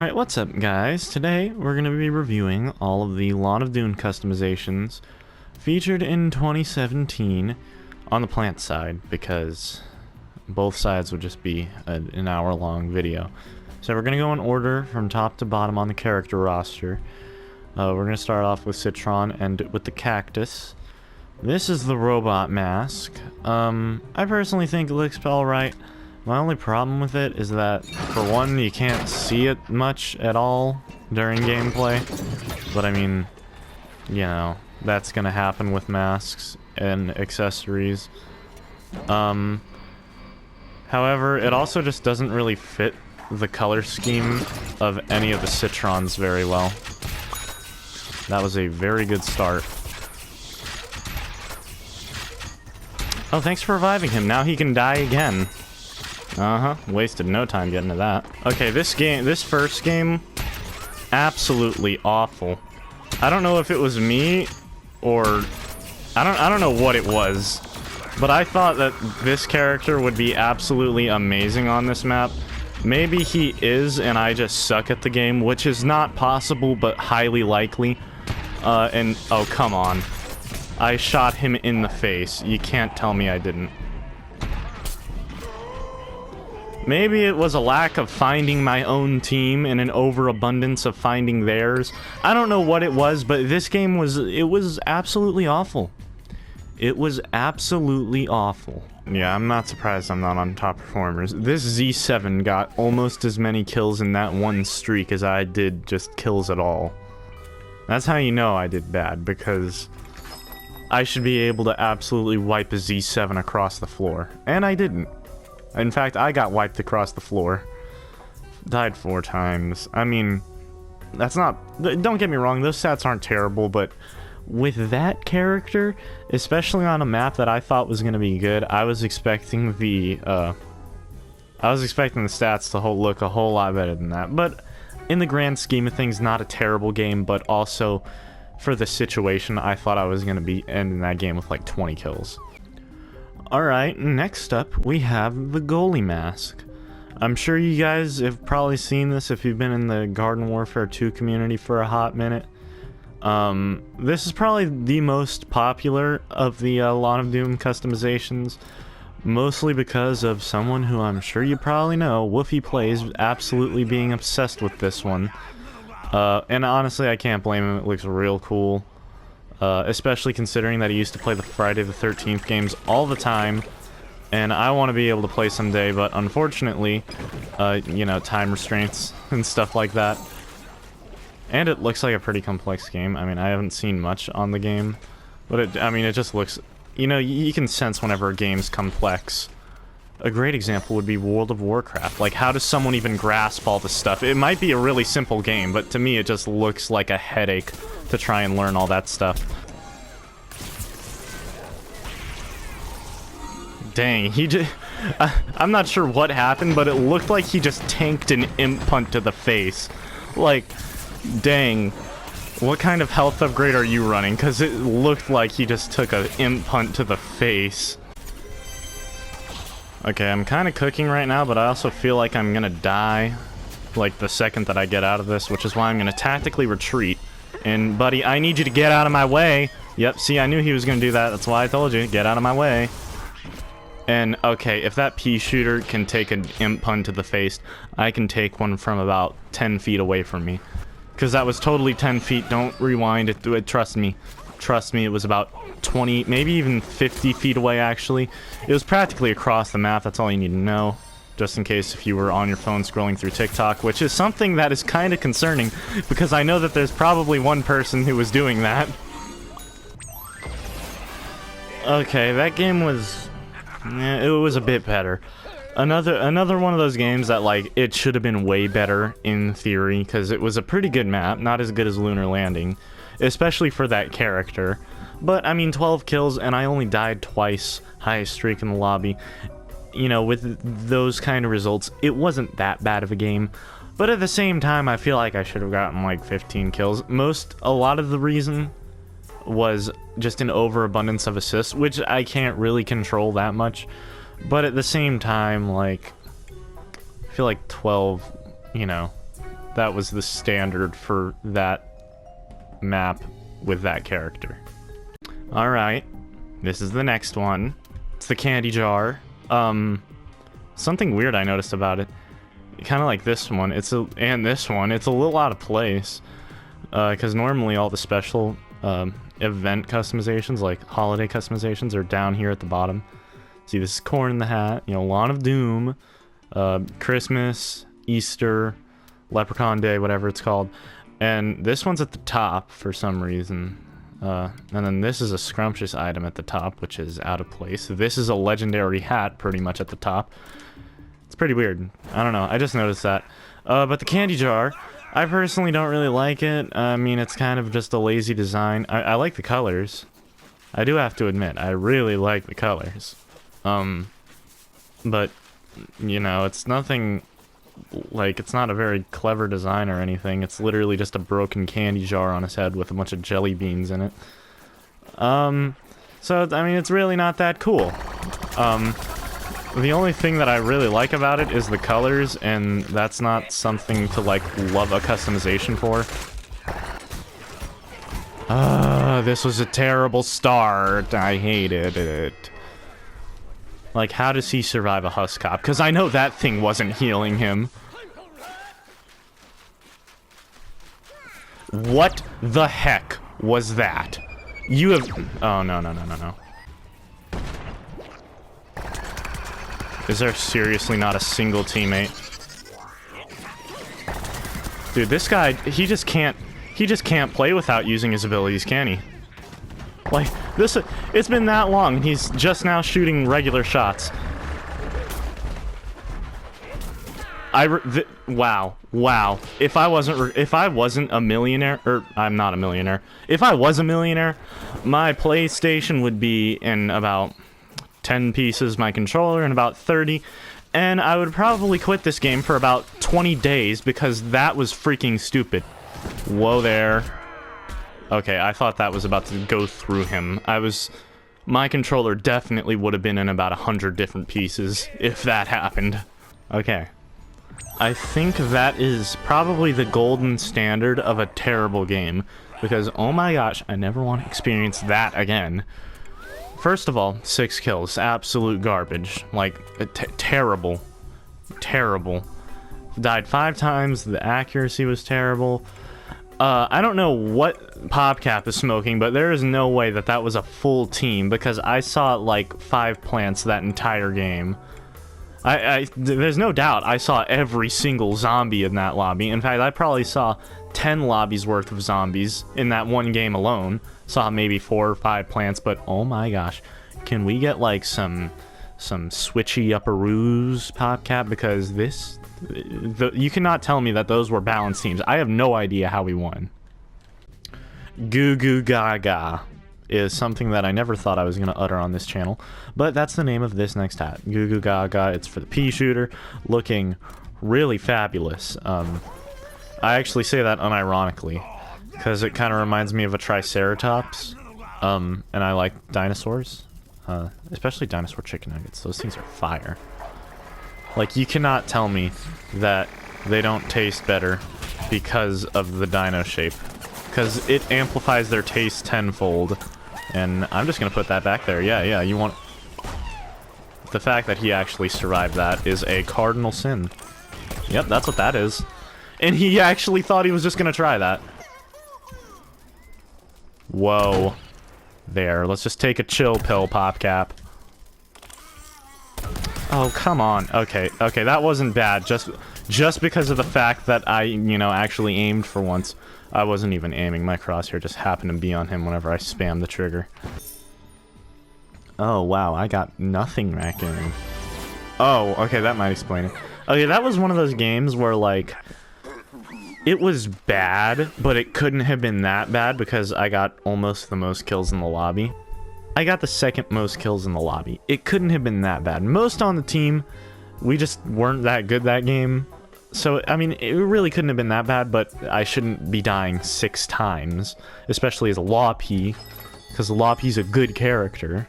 Alright, what's up guys? Today we're going to be reviewing all of the Lawn of Dune customizations featured in 2017 on the plant side, because both sides would just be an hour-long video. So we're going to go in order from top to bottom on the character roster. We're going to start off with Citron and with the cactus. This is the robot mask. I personally think it looks alright. My only problem with it is that, for one, you can't see it much at all during gameplay. But I mean, you know, that's gonna happen with masks and accessories. However, it also just doesn't really fit the color scheme of any of the Citrons very well. That was a very good start. Oh, thanks for reviving him. Now he can die again. Wasted no time getting to that. Okay, this first game, absolutely awful. I don't know if it was me or I don't know what it was, but I thought that this character would be absolutely amazing on this map. Maybe he is and I just suck at the game, which is not possible but highly likely. And oh, come on. I shot him in the face. You can't tell me I didn't. Maybe it was a lack of finding my own team and an overabundance of finding theirs. I don't know what it was, but this game was absolutely awful. It was absolutely awful. Yeah, I'm not surprised I'm not on top performers. This Z7 got almost as many kills in that one streak as I did just kills at all. That's how you know I did bad, because I should be able to absolutely wipe a Z7 across the floor. And I didn't. In fact, I got wiped across the floor. Died 4 times. I mean, that's not... Don't get me wrong, those stats aren't terrible, but with that character, especially on a map that I thought was going to be good, I was expecting the stats to look a whole lot better than that. But in the grand scheme of things, not a terrible game, but also for the situation, I thought I was going to be ending that game with like 20 kills. Alright, next up, we have the goalie mask. I'm sure you guys have probably seen this if you've been in the Garden Warfare 2 community for a hot minute. This is probably the most popular of the Lawn of Dune customizations, mostly because of someone who I'm sure you probably know, Woofy Plays, absolutely being obsessed with this one. And honestly, I can't blame him, it looks real cool. Especially considering that he used to play the Friday the 13th games all the time, and I want to be able to play someday, but unfortunately, you know, time restraints and stuff like that. And it looks like a pretty complex game. I mean, I haven't seen much on the game, but I mean, it just looks, you know, you can sense whenever a game's complex. A great example would be World of Warcraft. Like, how does someone even grasp all this stuff? It might be a really simple game, but to me it just looks like a headache to try and learn all that stuff. Dang, he just... I'm not sure what happened, but it looked like he just tanked an imp punt to the face. Like, dang. What kind of health upgrade are you running? Because it looked like he just took an imp punt to the face. Okay, I'm kind of cooking right now, but I also feel like I'm gonna die, like, the second that I get out of this, which is why I'm gonna tactically retreat. And, buddy, I need you to get out of my way. Yep, see, I knew he was gonna do that. That's why I told you, get out of my way. And, okay, if that pea shooter can take an imp pun to the face, I can take one from about 10 feet away from me. Because that was totally 10 feet. Don't rewind it. Trust me. Trust me, it was about 20, maybe even 50 feet away, actually. It was practically across the map, that's all you need to know. Just in case if you were on your phone scrolling through TikTok, which is something that is kind of concerning, because I know that there's probably one person who was doing that. Okay, that game was... it was a bit better. Another one of those games that, like, it should have been way better in theory, because it was a pretty good map, not as good as Lunar Landing, especially for that character. But, I mean, 12 kills, and I only died twice, highest streak in the lobby. You know, with those kind of results, it wasn't that bad of a game. But at the same time, I feel like I should have gotten, like, 15 kills. A lot of the reason was just an overabundance of assists, which I can't really control that much. But at the same time, like, I feel like 12, you know, that was the standard for that map with that character. Alright, this is the next one. It's the candy jar. Something weird I noticed about it. Kind of like this one, and this one, it's a little out of place. Because normally all the special event customizations, like holiday customizations, are down here at the bottom. See, this is Corn in the Hat, you know, Lawn of Doom, Christmas, Easter, Leprechaun Day, whatever it's called. And this one's at the top for some reason. And then this is a scrumptious item at the top, which is out of place. This is a legendary hat pretty much at the top. It's pretty weird. I don't know, I just noticed that. But the candy jar, I personally don't really like it. I mean, it's kind of just a lazy design. I like the colors. I do have to admit, I really like the colors. But, you know, it's nothing, like, it's not a very clever design or anything. It's literally just a broken candy jar on his head with a bunch of jelly beans in it. So, I mean, it's really not that cool. The only thing that I really like about it is the colors, and that's not something to, like, love a customization for. This was a terrible start. I hated it. Like, how does he survive a Huskop? Because I know that thing wasn't healing him. What the heck was that? You have... Oh, no, no, no, no, no. Is there seriously not a single teammate? Dude, this guy, he just can't play without using his abilities, can he? Like, it's been that long, and he's just now shooting regular shots. Wow. If I wasn't a millionaire, or I'm not a millionaire. If I was a millionaire, my PlayStation would be in about 10 pieces, my controller in about 30, and I would probably quit this game for about 20 days because that was freaking stupid. Whoa there. Okay, I thought that was about to go through him. My controller definitely would have been in about 100 different pieces if that happened. Okay. I think that is probably the golden standard of a terrible game, because oh my gosh, I never want to experience that again. First of all, 6 kills, absolute garbage. Like, terrible. Terrible. Died 5 times, the accuracy was terrible. I don't know what PopCap is smoking, but there is no way that that was a full team, because I saw like 5 plants that entire game. There's no doubt I saw every single zombie in that lobby. In fact, I probably saw 10 lobbies worth of zombies in that one game alone. Saw maybe 4 or 5 plants, but oh my gosh. Can we get like some switchy upperoos, PopCap? Because you cannot tell me that those were balanced teams. I have no idea how we won. Goo Goo Gaga is something that I never thought I was going to utter on this channel, but that's the name of this next hat. Goo Goo Gaga. It's for the pea shooter, looking really fabulous. I actually say that unironically, because it kind of reminds me of a Triceratops, and I like dinosaurs, especially dinosaur chicken nuggets. Those things are fire. Like, you cannot tell me that they don't taste better because of the dino shape, because it amplifies their taste tenfold. And I'm just gonna put that back there. Yeah, you want... The fact that he actually survived that is a cardinal sin. Yep, that's what that is. And he actually thought he was just gonna try that. Whoa. There, let's just take a chill pill, PopCap. Oh, come on. Okay, that wasn't bad. Just because of the fact that I, you know, actually aimed for once. I wasn't even aiming. My crosshair just happened to be on him whenever I spammed the trigger. Oh, wow, I got nothing back in him. Oh, okay, that might explain it. Okay, that was one of those games where, like, it was bad, but it couldn't have been that bad because I got almost the most kills in the lobby. I got the second most kills in the lobby. It couldn't have been that bad. Most on the team, we just weren't that good that game. So, I mean, it really couldn't have been that bad, but I shouldn't be dying 6 times, especially as a Lawpy, because Lawpy's a good character.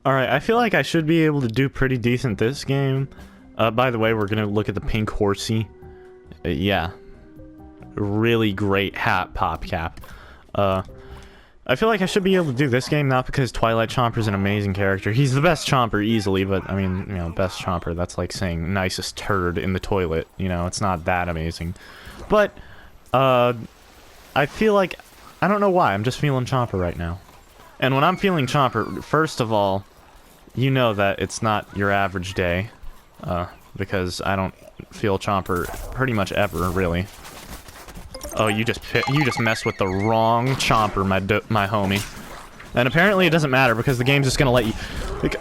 Alright, I feel like I should be able to do pretty decent this game. By the way, we're gonna look at the pink horsey. Yeah, really great hat PopCap. I feel like I should be able to do this game, not because Twilight Chomper's an amazing character. He's the best Chomper, easily, but, I mean, you know, best Chomper, that's like saying nicest turd in the toilet. You know, it's not that amazing. But, I feel like, I don't know why, I'm just feeling Chomper right now. And when I'm feeling Chomper, first of all, you know that it's not your average day, because I don't feel Chomper pretty much ever, really. Oh, you just messed with the wrong Chomper, my homie. And apparently it doesn't matter because the game's just gonna let you...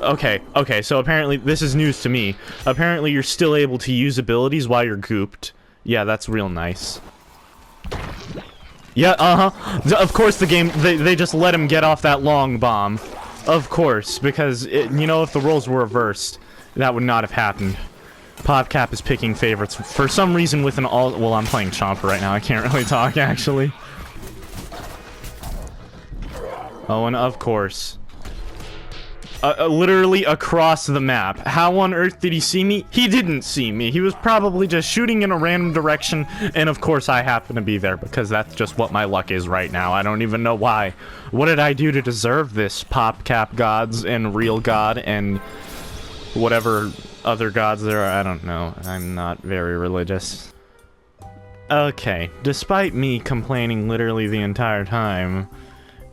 Okay, so apparently this is news to me. Apparently you're still able to use abilities while you're gooped. Yeah, that's real nice. Yeah, of course the game, they just let him get off that long bomb. Of course, because, you know, if the roles were reversed, that would not have happened. PopCap is picking favorites for some reason with an all... Well, I'm playing Chomper right now. I can't really talk, actually. Oh, and of course. Literally across the map. How on earth did he see me? He didn't see me. He was probably just shooting in a random direction, and of course I happen to be there, because that's just what my luck is right now. I don't even know why. What did I do to deserve this, PopCap gods and Real God and whatever other gods there are? I don't know. I'm not very religious. Okay, despite me complaining literally the entire time...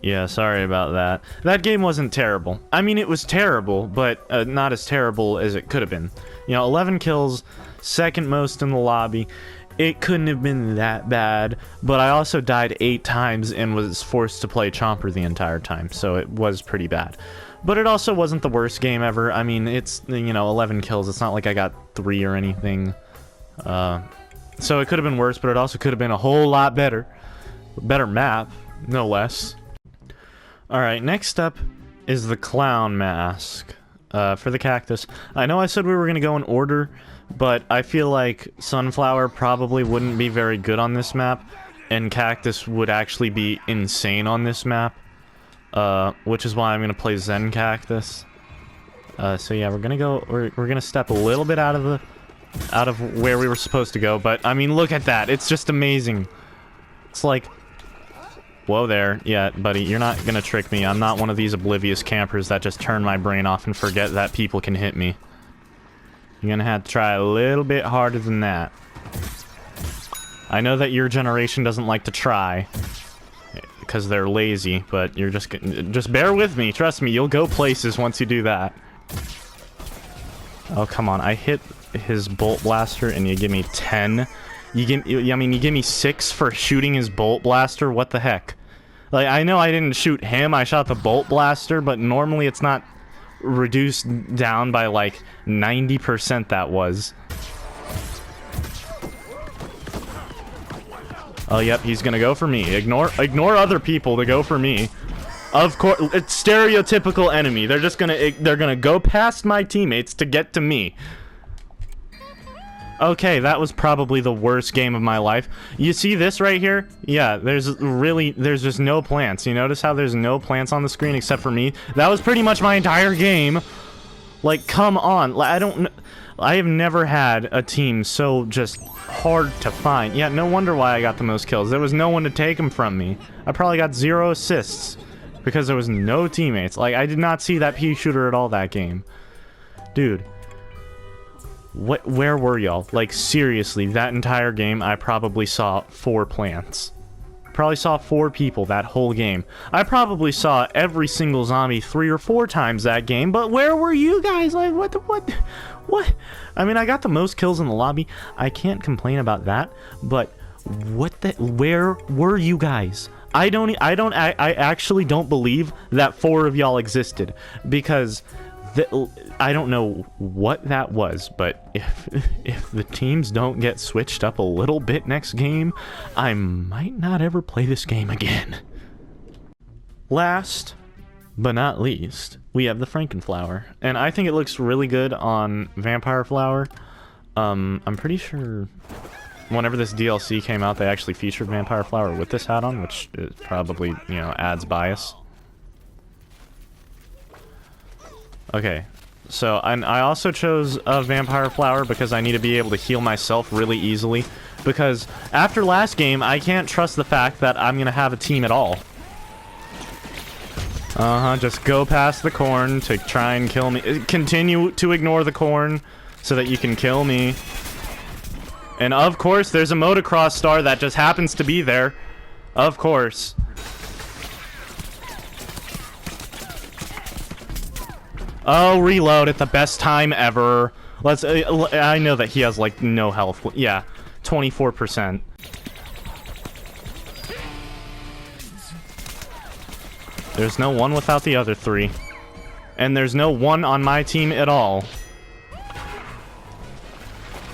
Yeah, sorry about that. That game wasn't terrible. I mean, it was terrible, but not as terrible as it could have been. You know, 11 kills, second most in the lobby. It couldn't have been that bad, but I also died 8 times and was forced to play Chomper the entire time, so it was pretty bad. But it also wasn't the worst game ever. I mean, it's, you know, 11 kills. It's not like I got 3 or anything. So it could have been worse, but it also could have been a whole lot better. Better map, no less. Alright, next up is the clown mask for the cactus. I know I said we were going to go in order, but I feel like Sunflower probably wouldn't be very good on this map, and Cactus would actually be insane on this map, which is why I'm going to play Zen Cactus. So yeah, we're going to step a little bit out of where we were supposed to go, but I mean, look at that. It's just amazing. It's like... Whoa there. Yeah, buddy, you're not gonna trick me. I'm not one of these oblivious campers that just turn my brain off and forget that people can hit me. You're gonna have to try a little bit harder than that. I know that your generation doesn't like to try because they're lazy, but you're just bear with me. Trust me, you'll go places once you do that. Oh, come on. I hit his bolt blaster and you give me 10. You give me 6 for shooting his bolt blaster? What the heck? Like, I know I didn't shoot him, I shot the bolt blaster, but normally it's not reduced down by, like, 90% that was. Oh, yep, he's gonna go for me. Ignore other people to go for me. Of course, it's stereotypical enemy. They're gonna go past my teammates to get to me. Okay, that was probably the worst game of my life. You see this right here? Yeah, there's just no plants. You notice how there's no plants on the screen except for me? That was pretty much my entire game. Like, come on. I have never had a team so just hard to find. Yeah, no wonder why I got the most kills. There was no one to take them from me. I probably got 0 assists because there was no teammates. Like, I did not see that pea shooter at all that game. Dude. Where were y'all? Like, seriously, that entire game, I probably saw 4 plants. Probably saw 4 people that whole game. I probably saw every single zombie 3 or 4 times that game, but where were you guys? Like, what? I mean, I got the most kills in the lobby. I can't complain about that, but where were you guys? I actually don't believe that 4 of y'all existed, because... I don't know what that was, but if the teams don't get switched up a little bit next game, I might not ever play this game again. Last, but not least, we have the Frankenflower, and I think it looks really good on Vampire Flower. I'm pretty sure whenever this DLC came out, they actually featured Vampire Flower with this hat on, which is probably, you know, adds bias. Okay, so I also chose a Vampire Flower because I need to be able to heal myself really easily. Because after last game, I can't trust the fact that I'm gonna have a team at all. Just go past the corn to try and kill me. Continue to ignore the corn so that you can kill me. And of course, there's a motocross star that just happens to be there. Of course. Oh, reload at the best time ever. Let's. I know that he has like no health. Yeah, 24%. There's no one without the other three, and there's no one on my team at all.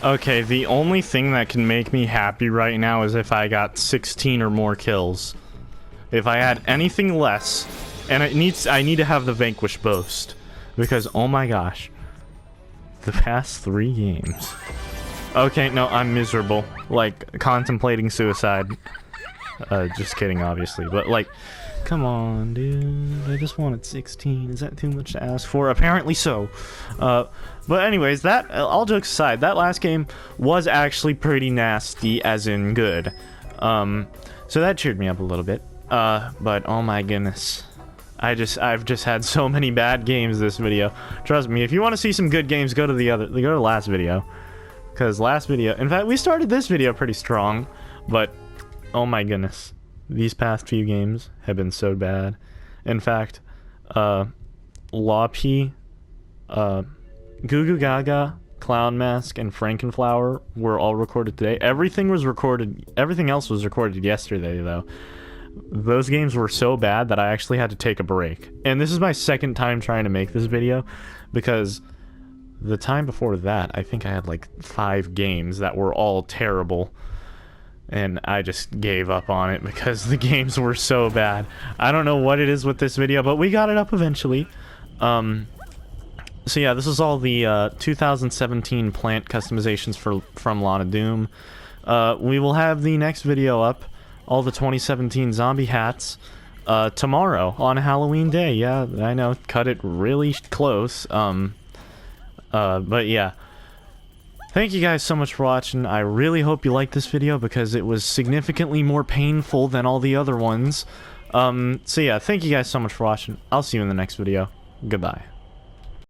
Okay, the only thing that can make me happy right now is if I got 16 or more kills. If I had anything less, and I need to have the Vanquish boast. Because, oh my gosh, the past 3 games. Okay, no, I'm miserable. Like, contemplating suicide. Just kidding, obviously. But, like, come on, dude. I just wanted 16. Is that too much to ask for? Apparently so. But anyways, that, all jokes aside, that last game was actually pretty nasty, as in good. So that cheered me up a little bit. But, oh my goodness. I've just had so many bad games this video. Trust me, if you want to see some good games, go to the last video. Because last video, in fact, we started this video pretty strong, but oh my goodness, these past few games have been so bad. In fact, Lawpy, Goo Goo Gaga, Clown Mask, and Frankenflower were all recorded today. Everything else was recorded yesterday, though. Those games were so bad that I actually had to take a break. And this is my second time trying to make this video, because the time before that, I think I had like 5 games that were all terrible. And I just gave up on it because the games were so bad. I don't know what it is with this video, but we got it up eventually. So yeah, this is all the 2017 plant customizations from Lana Doom. We will have the next video up, all the 2017 zombie hats, tomorrow on Halloween Day. Yeah, I know, cut it really close. But yeah. Thank you guys so much for watching. I really hope you liked this video because it was significantly more painful than all the other ones. So yeah, thank you guys so much for watching. I'll see you in the next video. Goodbye.